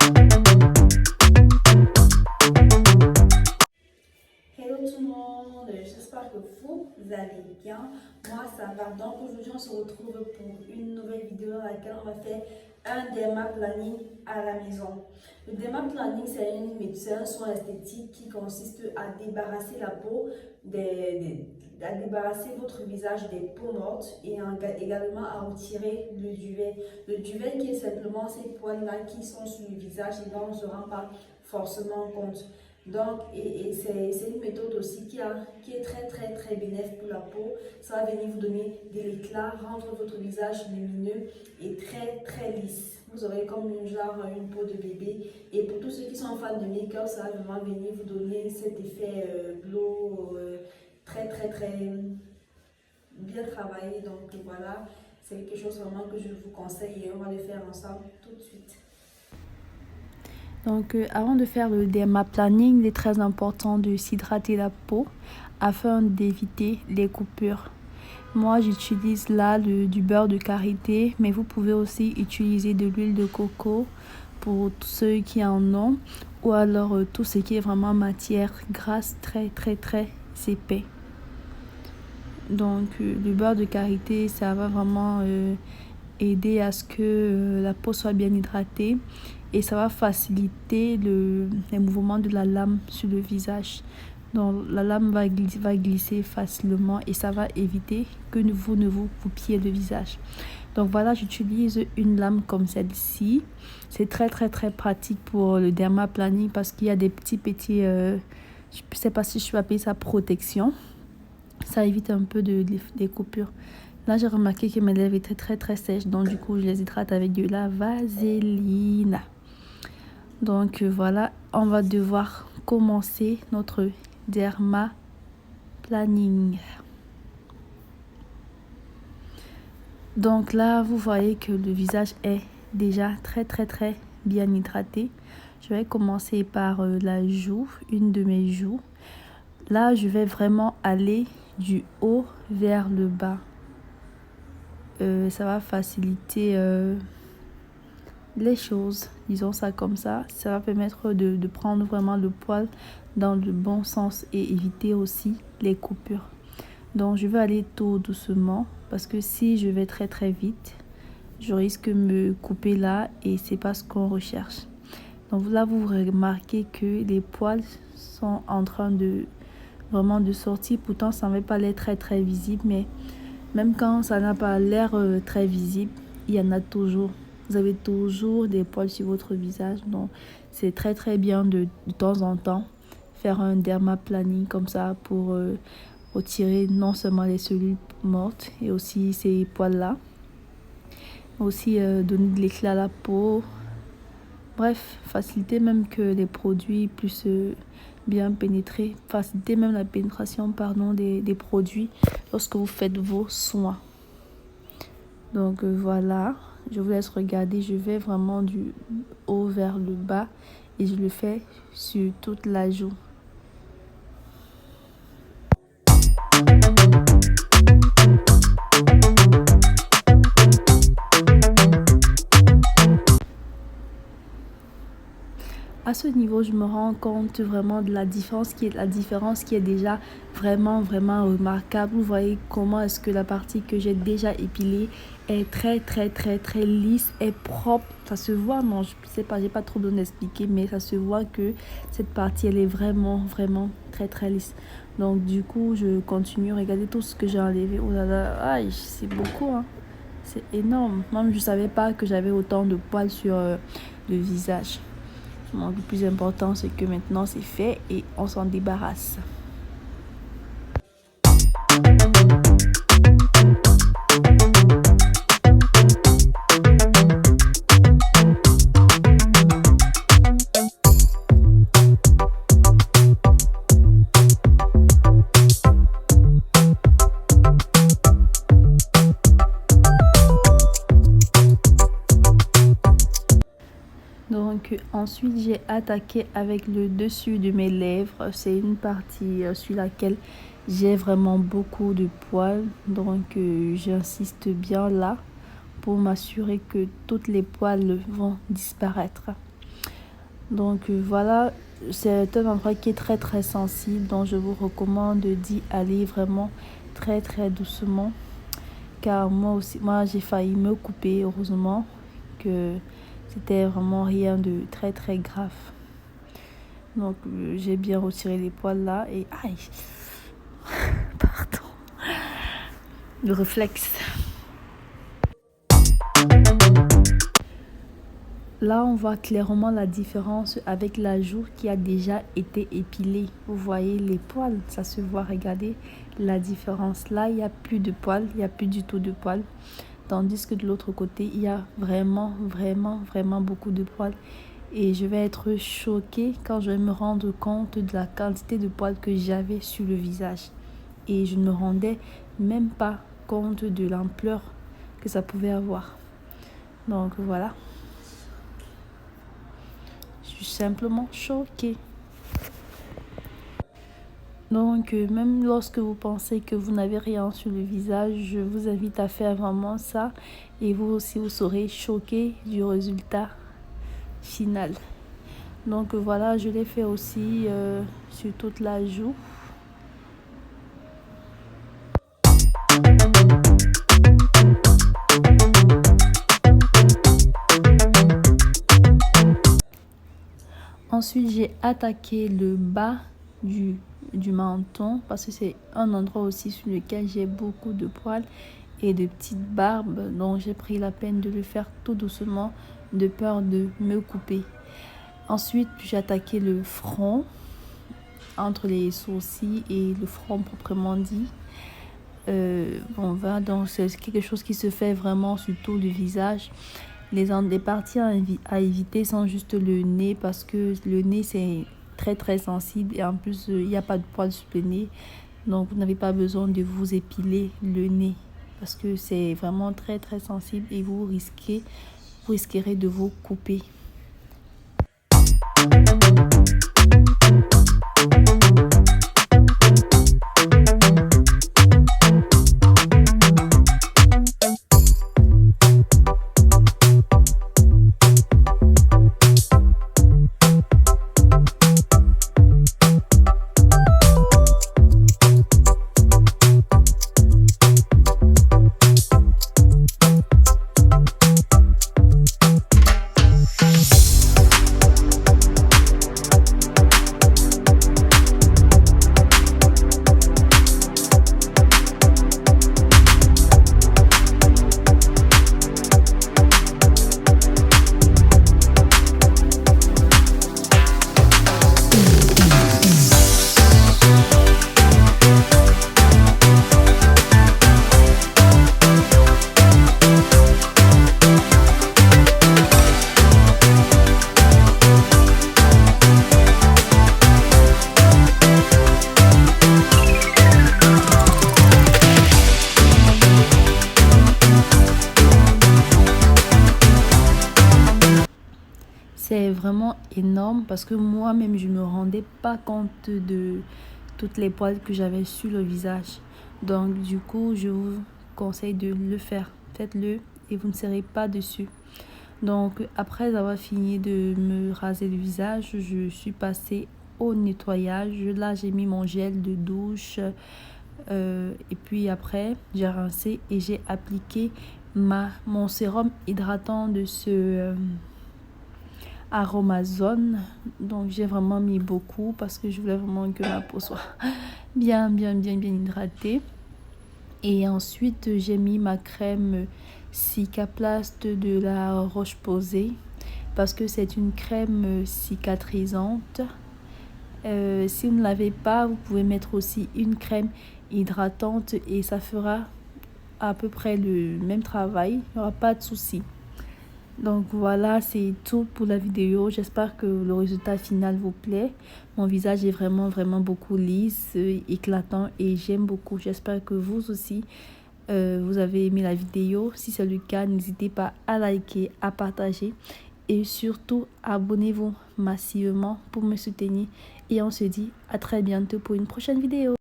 Hello tout le monde, j'espère que vous allez bien. Moi ça va. Donc aujourd'hui on se retrouve pour une nouvelle vidéo dans laquelle on va faire un derma planning à la maison. Le derma planning c'est un soin esthétique qui consiste à débarrasser la peau, à débarrasser votre visage des peaux mortes et également à retirer le duvet. Le duvet qui est simplement ces poils là qui sont sur le visage et dont on ne se rend pas forcément compte. Donc, c'est une méthode aussi qui est très bénéfique pour la peau. Ça va venir vous donner de l'éclat, rendre votre visage lumineux et très lisse. Vous aurez comme une peau de bébé. Et pour tous ceux qui sont fans de make-up, ça va vraiment venir vous donner cet effet glow très bien travaillé. Donc voilà, c'est quelque chose vraiment que je vous conseille et on va le faire ensemble tout de suite. Donc avant de faire le derma planning, il est très important de s'hydrater la peau afin d'éviter les coupures. Moi j'utilise là du beurre de karité, mais vous pouvez aussi utiliser de l'huile de coco pour tous ceux qui en ont, ou alors tout ce qui est vraiment matière grasse très épais. Donc le beurre de karité, ça va vraiment aider à ce que la peau soit bien hydratée et ça va faciliter les mouvements de la lame sur le visage. Donc la lame va glisser facilement et ça va éviter que vous ne vous coupiez le visage. Donc voilà, j'utilise une lame comme celle-ci. C'est très pratique pour le derma planning parce qu'il y a des petits je ne sais pas si je peux appeler ça protection. Ça évite un peu des coupures. Là, j'ai remarqué que mes lèvres étaient très sèches. Donc, du coup, je les hydrate avec de la vaseline. Donc, voilà. On va devoir commencer notre derma planning. Donc, là, vous voyez que le visage est déjà très bien hydraté. Je vais commencer par la joue, une de mes joues. Là, je vais vraiment aller du haut vers le bas. Ça va faciliter les choses, disons ça comme ça. Ça va permettre de prendre vraiment le poil dans le bon sens et éviter aussi les coupures. Donc je vais aller tout doucement parce que si je vais très vite, je risque de me couper là et c'est pas ce qu'on recherche. Donc là vous remarquez que les poils sont en train de vraiment de sortir. Pourtant ça ne va pas l'air très visible, mais même quand ça n'a pas l'air très visible, il y en a toujours. Vous avez toujours des poils sur votre visage. Donc, c'est très bien de temps en temps faire un derma planning comme ça pour retirer non seulement les cellules mortes et aussi ces poils-là. Aussi donner de l'éclat à la peau. Bref, faciliter même que les produits puissent bien pénétrer, faciliter même la pénétration des produits lorsque vous faites vos soins. Donc voilà, je vous laisse regarder. Je vais vraiment du haut vers le bas et je le fais sur toute la joue. À ce niveau, je me rends compte vraiment de la différence qui est déjà vraiment remarquable. Vous voyez comment est-ce que la partie que j'ai déjà épilée est très lisse et propre. Ça se voit, non, je sais pas, j'ai pas trop besoin d'expliquer, mais ça se voit que cette partie, elle est vraiment très lisse. Donc du coup, je continue. Regardez tout ce que j'ai enlevé. Oh là là, aïe, c'est beaucoup, hein. C'est énorme. Même je savais pas que j'avais autant de poils sur le visage. Donc, le plus important, c'est que maintenant c'est fait et on s'en débarrasse. Donc ensuite j'ai attaqué avec le dessus de mes lèvres. C'est une partie sur laquelle j'ai vraiment beaucoup de poils. Donc j'insiste bien là pour m'assurer que toutes les poils vont disparaître. Donc voilà, c'est un endroit qui est très très sensible, donc je vous recommande d'y aller vraiment très très doucement, car moi j'ai failli me couper. Heureusement que c'était vraiment rien de très très grave. Donc j'ai bien retiré les poils là et aïe, pardon, le réflexe. Là, on voit clairement la différence avec la joue qui a déjà été épilée. Vous voyez les poils, ça se voit, regardez la différence. Là, il n'y a plus de poils, il n'y a plus du tout de poils. Tandis que de l'autre côté, il y a vraiment, vraiment, vraiment beaucoup de poils. Et je vais être choquée quand je vais me rendre compte de la quantité de poils que j'avais sur le visage. Et je ne me rendais même pas compte de l'ampleur que ça pouvait avoir. Donc voilà. Je suis simplement choquée. Donc, même lorsque vous pensez que vous n'avez rien sur le visage, je vous invite à faire vraiment ça. Et vous aussi, vous serez choqué du résultat final. Donc, voilà, je l'ai fait aussi sur toute la joue. Ensuite, j'ai attaqué le bas du menton parce que c'est un endroit aussi sur lequel j'ai beaucoup de poils et de petites barbes. Donc, j'ai pris la peine de le faire tout doucement de peur de me couper. Ensuite, j'ai attaqué le front entre les sourcils et le front proprement dit. Donc c'est quelque chose qui se fait vraiment sur tout le visage. Les parties à éviter sont juste le nez parce que le nez c'est très très sensible et en plus il n'y a pas de poils sur le nez, donc vous n'avez pas besoin de vous épiler le nez parce que c'est vraiment très très sensible et vous risquerez de vous couper. C'est vraiment énorme parce que moi-même, je ne me rendais pas compte de toutes les poils que j'avais sur le visage. Donc, du coup, je vous conseille de le faire. Faites-le et vous ne serez pas dessus. Donc, après avoir fini de me raser le visage, je suis passée au nettoyage. Là, j'ai mis mon gel de douche. Et puis après, j'ai rincé et j'ai appliqué mon sérum hydratant de ce... Aromazone. Donc j'ai vraiment mis beaucoup parce que je voulais vraiment que ma peau soit bien hydratée. Et ensuite j'ai mis ma crème Cicaplast de la Roche-Posay parce que c'est une crème cicatrisante. Si vous ne l'avez pas, vous pouvez mettre aussi une crème hydratante et ça fera à peu près le même travail. Il n'y aura pas de souci. Donc voilà, c'est tout pour la vidéo. J'espère que le résultat final vous plaît. Mon visage est vraiment beaucoup lisse, éclatant et j'aime beaucoup. J'espère que vous aussi, vous avez aimé la vidéo. Si c'est le cas, n'hésitez pas à liker, à partager et surtout abonnez-vous massivement pour me soutenir. Et on se dit à très bientôt pour une prochaine vidéo.